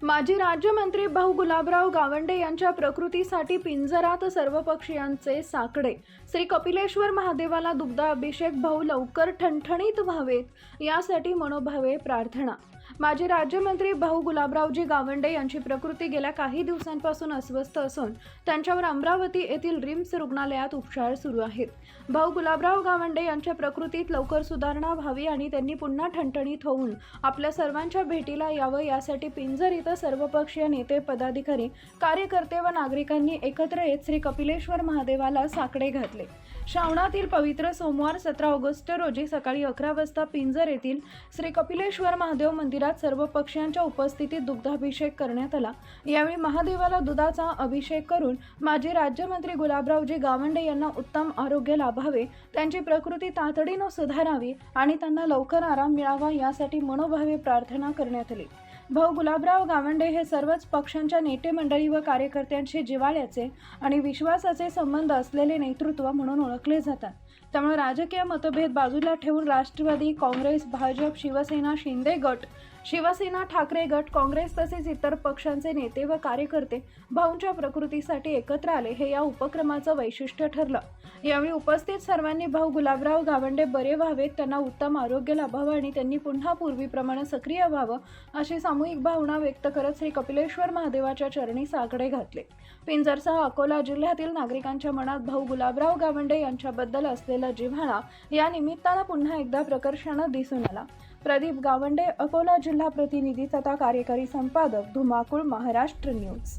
माजी राज्यमंत्री भाऊ गुलाबराव गावंडे यांच्या प्रकृतीसाठी पिंजरात सर्व पक्षीयांचे साकडे। श्री कपिलेश्वर महादेवाला दुग्धाभिषेक भाऊ लवकर ठणठणीत व्हावेत यासाठी मनोभावे प्रार्थना। माजी राज्यमंत्री भाऊ गुलाबरावजी गावंडे यांची प्रकृती गेल्या काही दिवसांपासून अस्वस्थ असून त्यांच्यावर अमरावती येथील रिम्स रुग्णालयात उपचार सुरू आहेत। भाऊ गुलाबराव गावंडे यांच्या प्रकृतीत लवकर सुधारणा व्हावी आणि त्यांनी पुन्हा ठणठणीत होऊन आपल्या सर्वांच्या भेटीला यावं यासाठी पिंजर इथं सर्वपक्षीय नेते, पदाधिकारी, कार्यकर्ते व नागरिकांनी एकत्र येत श्री कपिलेश्वर महादेवाला साकडे घातले। श्रावणातील पवित्र सोमवार 17 ऑगस्ट रोजी सकाळी 11 वाजता पिंजर येथील श्री कपिलेश्वर महादेव मंदिरात सर्व पक्षीयांच्या उपस्थितीत दुग्धाभिषेक करण्यात आला। यावेळी महादेवाला दुधाचा अभिषेक करून माजी राज्यमंत्री गुलाबरावजी गावंडे यांना उत्तम आरोग्य लाभावे, त्यांची प्रकृती तातडीने सुधारावी आणि त्यांना लवकर आराम मिळावा यासाठी मनोभावे प्रार्थना करण्यात आली। भाऊ गुलाबराव गावंडे हे सर्वच पक्षांच्या नेते मंडळी व कार्यकर्त्यांशी जिव्हाळ्याचे आणि विश्वासाचे संबंध असलेले नेतृत्व म्हणून ओळखले जातात। त्यामुळे राजकीय मतभेद बाजूला ठेवून राष्ट्रवादी काँग्रेस, भाजप, शिवसेना, शिंदे गट, शिवसेना, ठाकरे गट, काँग्रेस तसेच इतर पक्षांचे नेते व कार्यकर्ते भाऊंच्या प्रकृतीसाठी एकत्र आले हे या उपक्रमाचं वैशिष्ट्य ठरलं। यावेळी उपस्थित सर्वांनी भाऊ गुलाबराव गावंडे बरे व्हावेत, त्यांना उत्तम आरोग्य लाभावं आणि त्यांनी पुन्हा पूर्वीप्रमाणे सक्रिय व्हावं अशी सामूहिक भावना व्यक्त करत श्री कपिलेश्वर महादेवाच्या चरणी साकडे घातले। पिंजरसह अकोला जिल्ह्यातील नागरिकांच्या मनात भाऊ गुलाबराव गावंडे यांच्याबद्दल असलेला जिव्हाळा या निमित्तानं पुन्हा एकदा प्रकर्षानं दिसून आला। प्रदीप गावंडे, अकोला जिल्हा प्रतिनिधी तथा कार्यकारी संपादक, धुमाकूळ, महाराष्ट्र न्यूज।